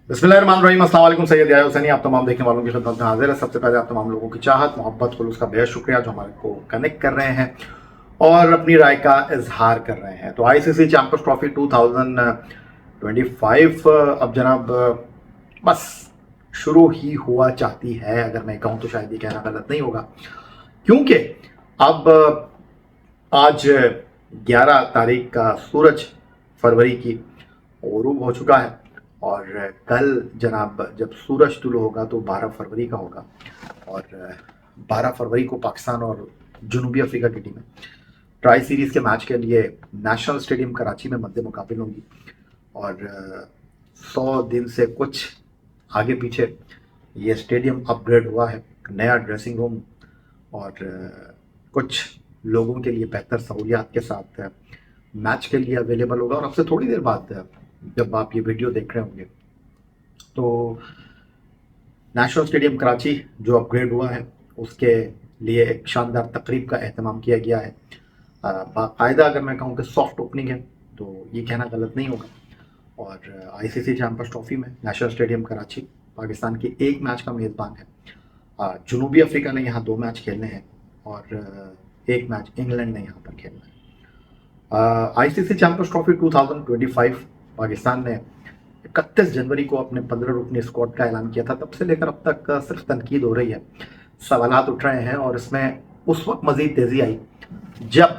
बिस्मिल्लाहिर्रहमानिर्रहीम, अस्सलाम वालेकुम। सैयद याह्या हुसैनी आप तमाम देखने वालों की खिदमत में हाजिर है। सबसे पहले आप तमाम लोगों की चाहत मोहब्बत खुलूस का बेहद शुक्रिया जो हमारे को कनेक्ट कर रहे हैं और अपनी राय का इजहार कर रहे हैं। तो आईसीसी चैंपियंस ट्रॉफी 2025 अब जनाब बस शुरू ही हुआ चाहती है। अगर मैं कहूँ तो शायद ये कहना गलत नहीं होगा, क्योंकि अब आज 11 तारीख का सूरज फरवरी की गरूब हो चुका है और कल जनाब जब सूरज तुलू होगा तो 12 फरवरी का होगा और 12 फरवरी को पाकिस्तान और जनूबी अफ्रीका की टीमें ट्राई सीरीज के मैच के लिए नेशनल स्टेडियम कराची में मद्दे मुकाबिल होंगी। और 100 दिन से कुछ आगे पीछे ये स्टेडियम अपग्रेड हुआ है, नया ड्रेसिंग रूम और कुछ लोगों के लिए बेहतर सहूलियात के साथ मैच के लिए अवेलेबल होगा। और अब से थोड़ी देर बाद जब आप ये वीडियो देख रहे होंगे तो नेशनल स्टेडियम कराची जो अपग्रेड हुआ है उसके लिए एक शानदार तकरीब का एहतमाम किया गया है। बाकायदा अगर मैं कहूँ कि सॉफ्ट ओपनिंग है तो ये कहना गलत नहीं होगा। और आईसीसी चैंपियंस ट्रॉफी में नेशनल स्टेडियम कराची पाकिस्तान के एक मैच का मेज़बान है। जनूबी अफ्रीका ने यहाँ 2 मैच खेलने हैं और एक मैच इंग्लैंड ने यहाँ पर खेलना है। आईसीसी चैंपियंस ट्रॉफी 2025 पाकिस्तान ने 31 जनवरी को अपने 15 रुकनी स्क्वाड का ऐलान किया था। तब से लेकर अब तक सिर्फ तनकीद हो रही है, सवालात उठ रहे हैं और इसमें उस वक्त मजीद तेज़ी आई जब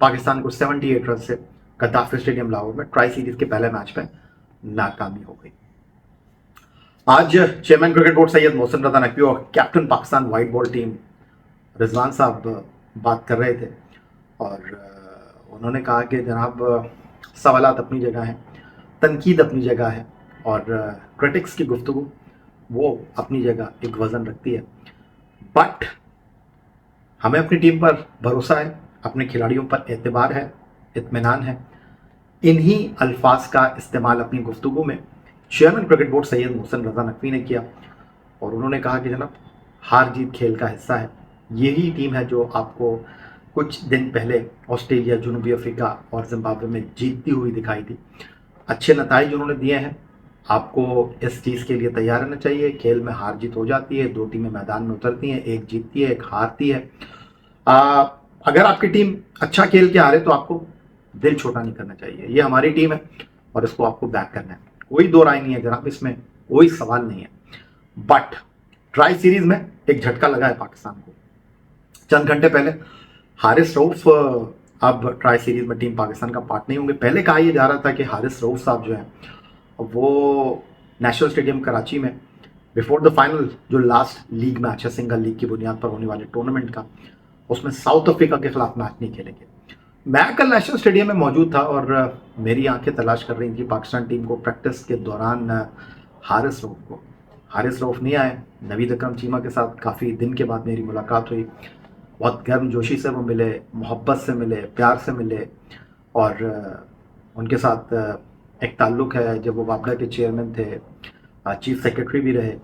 पाकिस्तान को 78 रन से गद्दाफी स्टेडियम लाहौर में ट्राई सीरीज के पहले मैच में नाकामी हो गई। आज chairman cricket board Syed Mohsin Raza Naqvi और captain Pakistan white ball team Rizwan साहब बात कर रहे थे और उन्होंने कहा कि जनाब सवालात अपनी जगह हैं, तनकीद अपनी जगह है और क्रिटिक्स की गुफ्तगू वो अपनी जगह एक वज़न रखती है। बट हमें अपनी टीम पर भरोसा है, अपने खिलाड़ियों पर एतबार है, इत्मीनान है। इन्हीं अल्फाज का इस्तेमाल अपनी गुफ्तगू में chairman cricket board Syed Mohsin Raza Naqvi ने किया और उन्होंने कहा कि जनाब हार जीत खेल का हिस्सा है। यही टीम है जो आपको कुछ दिन पहले ऑस्ट्रेलिया, जनूबी अफ्रीका और जिम्बाब्वे में जीतती हुई दिखाई थी। अच्छे नताइज उन्होंने दिए हैं। आपको इस चीज़ के लिए तैयार रहना चाहिए। खेल में हार जीत हो जाती है, 2 टीमें मैदान में उतरती हैं, एक जीतती है, एक हारती है। अगर आपकी टीम अच्छा खेल के हारे तो आपको दिल छोटा नहीं करना चाहिए। ये हमारी टीम है और इसको आपको बैक करना है, कोई दो राय नहीं है जनाब, इसमें कोई सवाल नहीं है। बट ट्राई सीरीज में एक झटका लगा है पाकिस्तान को। चंद घंटे पहले हारिस रऊफ अब ट्राई सीरीज में टीम पाकिस्तान का पार्ट नहीं होंगे। पहले कहा यह जा रहा था कि हारिस रऊफ साहब जो हैं वो नेशनल स्टेडियम कराची में बिफोर द फाइनल जो लास्ट लीग मैच है सिंगल लीग की बुनियाद पर होने वाले टूर्नामेंट का, उसमें साउथ अफ्रीका के खिलाफ मैच नहीं खेलेंगे। मैं कल नेशनल स्टेडियम में मौजूद था और मेरी आंखें तलाश कर रही थी पाकिस्तान टीम को प्रैक्टिस के दौरान हारिस रऊफ को। हारिस रऊफ नहीं आए। नवीद अकरम चीमा के साथ काफ़ी दिन के बाद मेरी मुलाकात हुई। बहुत गर्म जोशी से वो मिले, मोहब्बत से मिले, प्यार से मिले और उनके साथ एक ताल्लुक़ है जब वो वापडा के चेयरमैन थे, चीफ सेक्रेटरी भी रहे।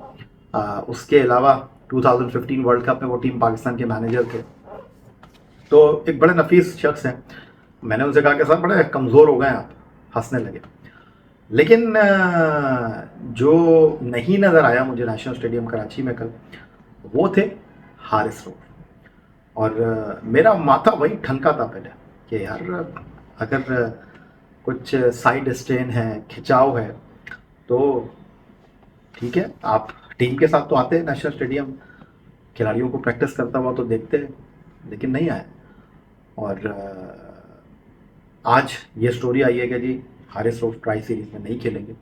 उसके अलावा 2015 वर्ल्ड कप में वो टीम पाकिस्तान के मैनेजर थे। तो एक बड़े नफीस शख्स हैं। मैंने उनसे कहा कि सर बड़े कमज़ोर हो गए आप, हंसने लगे। लेकिन जो नहीं नज़र आया मुझे नेशनल स्टेडियम कराची में कल, वो थे हारिस रऊफ। और मेरा माथा वही ठनका था पहले कि यार अगर कुछ साइड स्ट्रेन है, खिंचाव है तो ठीक है, आप टीम के साथ तो आते हैं नेशनल स्टेडियम, खिलाड़ियों को प्रैक्टिस करता हुआ तो देखते हैं, लेकिन नहीं आए। और आज ये स्टोरी आई है कि जी हारिस रऊफ ट्राई सीरीज में नहीं खेलेंगे।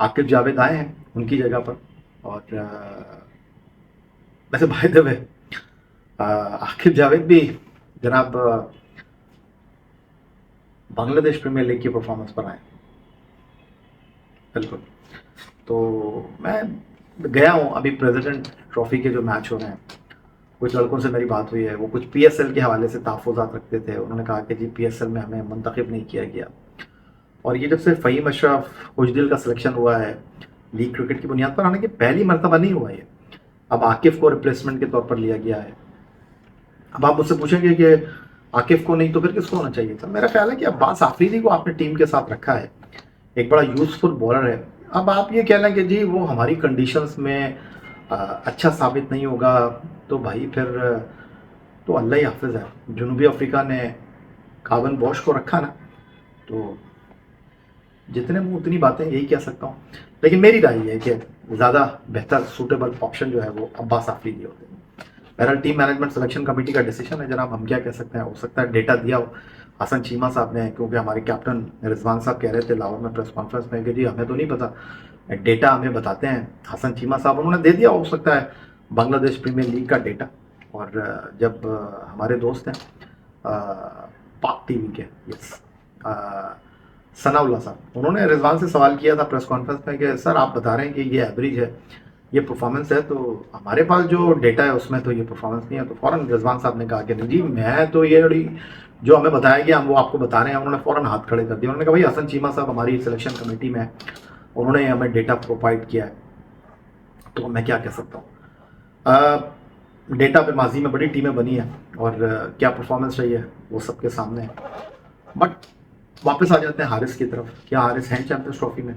आकिब जावेद आए हैं उनकी जगह पर। और वैसे by the way Aqib Javed भी जनाब बांग्लादेश प्रीमियर लीग की परफॉर्मेंस पर आए। बिल्कुल। तो मैं गया हूँ, अभी प्रेसिडेंट ट्रॉफी के जो मैच हो रहे हैं, कुछ लड़कों से मेरी बात हुई है, वो कुछ पीएसएल के हवाले से तहफ़्फ़ुज़ात रखते थे। उन्होंने कहा कि जी पीएसएल में हमें मुंतखब नहीं किया गया। और ये जब से फ़हीम अशरफ उजदिल का सिलेक्शन हुआ है लीग क्रिकेट की बुनियाद पर, हालांकि पहली मरतबा नहीं हुआ ये, अब आकिफ को रिप्लेसमेंट के तौर पर लिया गया है। अब आप मुझसे पूछेंगे कि आकिफ को नहीं तो फिर किसको होना चाहिए था। मेरा ख्याल है कि अब्बास आफरीदी को आपने टीम के साथ रखा है, एक बड़ा यूजफुल बॉलर है। अब आप ये कह लें कि जी वो हमारी कंडीशंस में अच्छा साबित नहीं होगा, तो भाई फिर तो अल्लाह ही हाफ़िज़ है। जनूबी अफ्रीका ने कार्बन बॉश को रखा ना, तो जितने मुँह उतनी बातें, यही कह सकता हूँ। लेकिन मेरी राय ये है कि ज़्यादा बेहतर सूटेबल ऑप्शन जो है वो अब्बास आफरीदी दिए होते हैं। बहरहाल टीम मैनेजमेंट सिलेक्शन कमेटी का डिसीजन है जनाब, हम क्या कह सकते हैं। हो सकता है डेटा दिया हो हसन चीमा साहब ने, क्योंकि हमारे कैप्टन रिजवान साहब कह रहे थे लाहौर में प्रेस कॉन्फ्रेंस में कि जी हमें तो नहीं पता, डेटा हमें बताते हैं हसन चीमा साहब, उन्होंने दे दिया हो सकता है बांग्लादेश प्रीमियर लीग का डेटा। और जब हमारे दोस्त हैं पाक टीवी के, यस, सनाउल्लाह साहब, उन्होंने रिजवान से सवाल किया था प्रेस कॉन्फ्रेंस में कि सर आप बता रहे हैं कि ये एवरेज है, ये परफॉर्मेंस है, तो हमारे पास जो डेटा है उसमें तो ये परफॉर्मेंस नहीं है। तो फ़ौरन रिजवान साहब ने कहा कि नहीं जी, मैं तो ये जो हमें बताया गया हम वो आपको बता रहे हैं। उन्होंने फ़ौरन हाथ खड़े कर दिया, उन्होंने कहा भाई हसन चीमा साहब हमारी सिलेक्शन कमेटी में है, उन्होंने हमें डेटा प्रोवाइड किया है, तो मैं क्या कह सकता हूँ। डेटा पे माजी में बड़ी टीमें बनी हैं और क्या परफॉर्मेंस रही है वो सबके सामने है। बट वापस आ जाते हैं हारिस की तरफ। क्या हारिस हैं चैंपियंस ट्रॉफी में?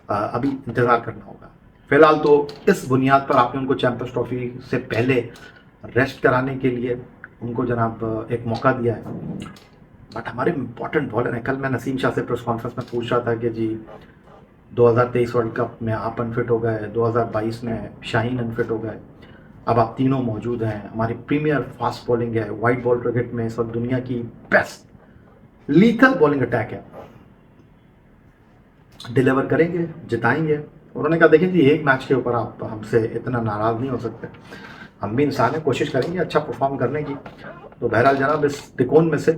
अभी इंतज़ार करना होगा। फिलहाल तो इस बुनियाद पर आपने उनको चैंपियंस ट्रॉफी से पहले रेस्ट कराने के लिए उनको जनाब एक मौका दिया है। बट हमारे इंपॉर्टेंट बॉलर हैं। कल मैं नसीम शाह से प्रेस कॉन्फ्रेंस में पूछ रहा था कि जी 2023 वर्ल्ड कप में आप अनफिट हो गए, 2022 में शाहीन अनफिट हो गए, अब आप तीनों मौजूद हैं, हमारी प्रीमियर फास्ट बॉलिंग है, वाइट बॉल क्रिकेट में इस वक्त दुनिया की बेस्ट लीथल बॉलिंग अटैक है, डिलीवर करेंगे, जिताएंगे? उन्होंने कहा देखिए जी एक मैच के ऊपर आप हमसे इतना नाराज़ नहीं हो सकते, हम भी इंसान हैं, कोशिश करेंगे अच्छा परफॉर्म करने की। तो बहरहाल जनाब इस तिकोन में से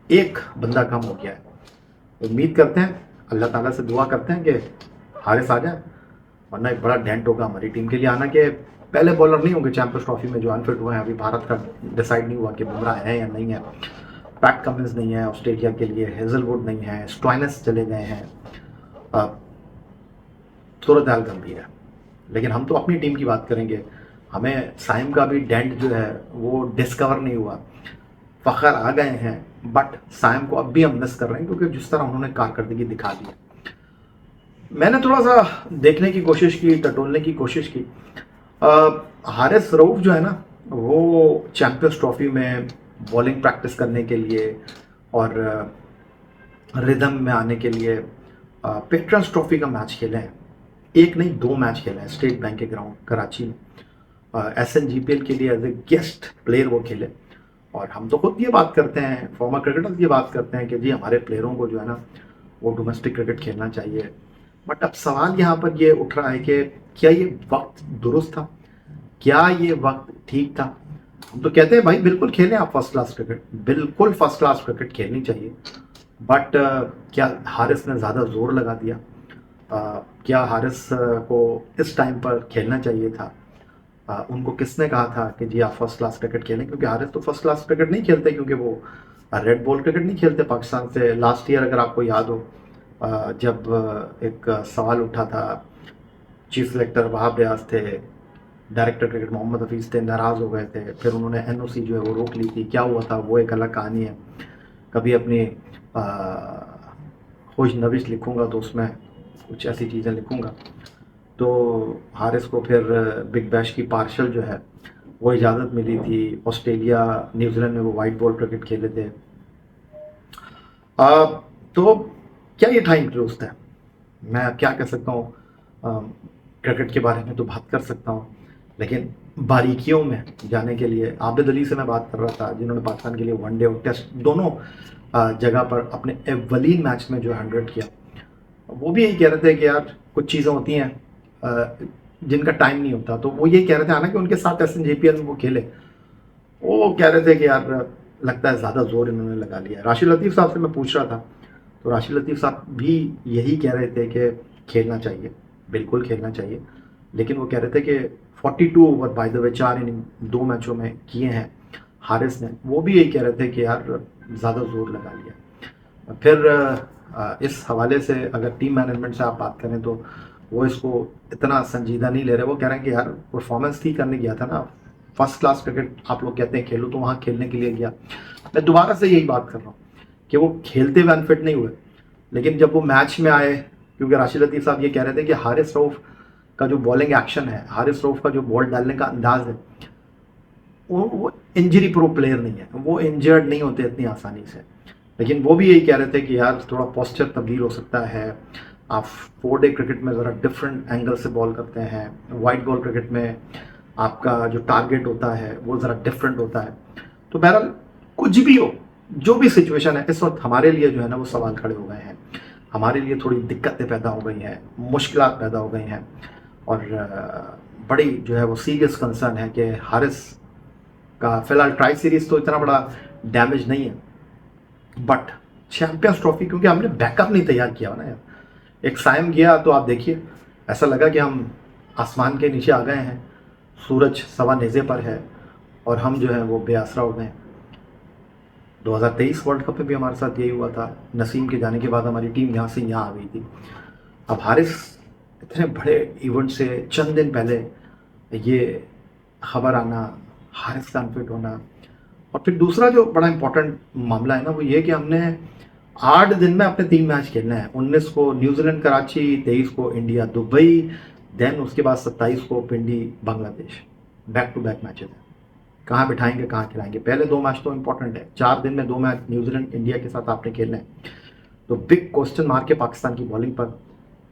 एक बंदा कम हो गया है। उम्मीद करते हैं, अल्लाह ताला से दुआ करते हैं कि हारिस आ जाए, वरना एक बड़ा डेंट होगा हमारी टीम के लिए आना कि पहले बॉलर नहीं होंगे चैंपियंस ट्रॉफी में जो अनफिट हुए हैं। अभी भारत का डिसाइड नहीं हुआ कि बुमराह है या नहीं है, पैट कमिंस नहीं है ऑस्ट्रेलिया के लिए, हेजलवुड नहीं है, स्टॉइनस चले गए हैं, सूरत हाल गंभीर है। लेकिन हम तो अपनी टीम की बात करेंगे। हमें साइम का भी डेंट जो है वो डिस्कवर नहीं हुआ। फ़खर आ गए हैं बट साइम को अब भी हम मिस कर रहे हैं, क्योंकि जिस तरह उन्होंने कारकर्दगी दिखा दी है। मैंने थोड़ा सा देखने की कोशिश की, टटोलने की कोशिश की। हारिस रऊफ जो है ना, वो चैंपियंस ट्रॉफी में बॉलिंग प्रैक्टिस करने के लिए और रिदम में आने के लिए पेट्रन्स ट्रॉफी का मैच खेले हैं। एक नहीं 2 मैच खेले हैं स्टेट बैंक के ग्राउंड कराची में। SNGPL के लिए एज ए गेस्ट प्लेयर वो खेले। और हम तो खुद ये बात करते हैं, फॉर्मर क्रिकेटर्स ये बात करते हैं कि जी हमारे प्लेयरों को जो है ना वो डोमेस्टिक क्रिकेट खेलना चाहिए। बट अब सवाल यहाँ पर ये उठ रहा है कि क्या ये वक्त दुरुस्त था, क्या ये वक्त ठीक था? हम तो कहते हैं भाई बिल्कुल खेलें आप फर्स्ट क्लास क्रिकेट, बिल्कुल फर्स्ट क्लास क्रिकेट खेलनी चाहिए। बट क्या हारिस ने ज़्यादा जोर लगा दिया? क्या हारिस को इस टाइम पर खेलना चाहिए था? उनको किसने कहा था कि जी आप फर्स्ट क्लास क्रिकेट खेलें? क्योंकि हारिस तो फर्स्ट क्लास क्रिकेट नहीं खेलते, क्योंकि वो रेड बॉल क्रिकेट नहीं खेलते पाकिस्तान से। लास्ट ईयर अगर आपको याद हो, जब एक सवाल उठा था, चीफ सेलेक्टर वहाब रियाज थे, डायरेक्टर क्रिकेट मोहम्मद हफीज़ थे, नाराज़ हो गए थे, फिर उन्होंने NOC जो है वो रोक ली थी। क्या हुआ था वो एक अलग कहानी है, कभी अपनी खुश नविश लिखूँगा तो उसमें कुछ ऐसी चीज़ें लिखूँगा। तो हारिस को फिर बिग बैश की पार्शल जो है वो इजाज़त मिली थी। ऑस्ट्रेलिया न्यूजीलैंड में वो वाइट बॉल क्रिकेट खेले थे। तो क्या ये टाइम दुरुस्त है? मैं क्या कह सकता हूँ, क्रिकेट के बारे में तो बात कर सकता हूँ, लेकिन बारीकियों में जाने के लिए आबिद अली से मैं बात कर रहा था, जिन्होंने पाकिस्तान के लिए वनडे और टेस्ट दोनों जगह पर अपने एवलीन मैच में जो 100 किया। वो भी यही कह रहे थे कि यार कुछ चीज़ें होती हैं जिनका टाइम नहीं होता। तो वो ये कह रहे थे, हालांकि उनके साथ SNGPL में वो खेले, वो कह रहे थे कि यार लगता है ज़्यादा जोर इन्होंने लगा लिया। राशिद लतीफ़ साहब से मैं पूछ रहा था, तो राशिद लतीफ़ साहब भी यही कह रहे थे कि खेलना चाहिए, बिल्कुल खेलना चाहिए। लेकिन वो कह रहे थे कि 42 over by the way 4 inning 2 मैचों में किए हैं हारिस ने, वो भी यही कह रहे थे कि यार ज़्यादा जोर लगा लिया। फिर इस हवाले से अगर टीम मैनेजमेंट से आप बात करें तो वो इसको इतना संजीदा नहीं ले रहे। वो कह रहे हैं कि यार परफॉर्मेंस ठीक करने गया था ना, फर्स्ट क्लास क्रिकेट आप लोग कहते हैं खेलो, तो वहाँ खेलने के लिए गया। मैं दोबारा से यही बात कर रहा हूँ कि वो खेलते हुए अनफिट नहीं हुए, लेकिन जब वो मैच में आए क्योंकि राशिद लतीफ़ साहब ये कह रहे थे कि हारिस रऊफ का जो बॉलिंग एक्शन है, हारिस रऊफ का जो बॉल डालने का अंदाज है, वो इंजरी प्रूफ प्लेयर नहीं है, वो इंजर्ड नहीं होते इतनी आसानी से। लेकिन वो भी यही कह रहे थे कि यार थोड़ा पोस्चर तब्दील हो सकता है, आप 4-डे क्रिकेट में ज़रा डिफरेंट एंगल से बॉल करते हैं, वाइट बॉल क्रिकेट में आपका जो टारगेट होता है वो ज़रा डिफरेंट होता है। तो बहरहाल कुछ भी हो, जो भी सिचुएशन है, इस वक्त हमारे लिए जो है ना वो सवाल खड़े हो गए हैं, हमारे लिए थोड़ी दिक्कतें पैदा हो गई हैं, मुश्किलात पैदा हो गई हैं, और बड़ी जो है वो सीरियस कंसर्न है कि हारिस का फिलहाल ट्राई सीरीज तो इतना बड़ा डैमेज नहीं है, बट चैंपियंस ट्रॉफी क्योंकि हमने बैकअप नहीं तैयार किया ना यार। एक साइम गया तो आप देखिए ऐसा लगा कि हम आसमान के नीचे आ गए हैं, सूरज सवा नेज़े पर है और हम जो है वो बेआसरा हो गए हैं। 2023 वर्ल्ड कप में भी हमारे साथ यही हुआ था, नसीम के जाने के बाद हमारी टीम यहाँ से यहाँ आ गई थी। अब हारिस इतने बड़े इवेंट से चंद दिन पहले ये खबर आना, हारिस का अनफिट होना, और फिर दूसरा जो बड़ा इंपॉर्टेंट मामला है ना वो ये कि हमने 8 दिन में अपने 3 मैच खेलने हैं। 19 को न्यूजीलैंड कराची, 23 को इंडिया दुबई, देन उसके बाद 27 को Pindi Bangladesh. Back to back matches हैं, कहाँ बिठाएंगे कहाँ खिलाएंगे। पहले 2 मैच तो इंपॉर्टेंट है, 4 दिन में 2 मैच न्यूजीलैंड इंडिया के साथ आपने खेलने हैं। तो बिग क्वेश्चन मार्क है पाकिस्तान की बॉलिंग पर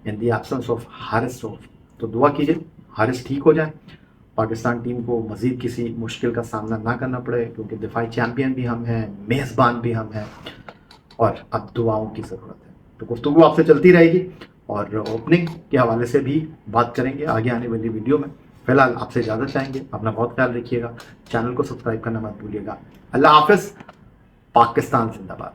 in the absence of Haris Rauf. तो दुआ कीजिए हारिस ठीक हो जाए, पाकिस्तान टीम को मज़ीद किसी मुश्किल का सामना ना करना पड़े, क्योंकि दिफाई चैम्पियन भी हम हैं, मेज़बान भी हम हैं, और अब दुआओं की ज़रूरत है। तो गुफ्तगू आपसे चलती रहेगी और ओपनिंग के हवाले से भी बात करेंगे आगे आने वाली वीडियो में। फिलहाल आपसे इजाज़त चाहेंगे, अपना बहुत ख्याल रखिएगा, चैनल को सब्सक्राइब करना मत भूलिएगा। अल्लाह हाफ़िज़, पाकिस्तान जिंदाबाद।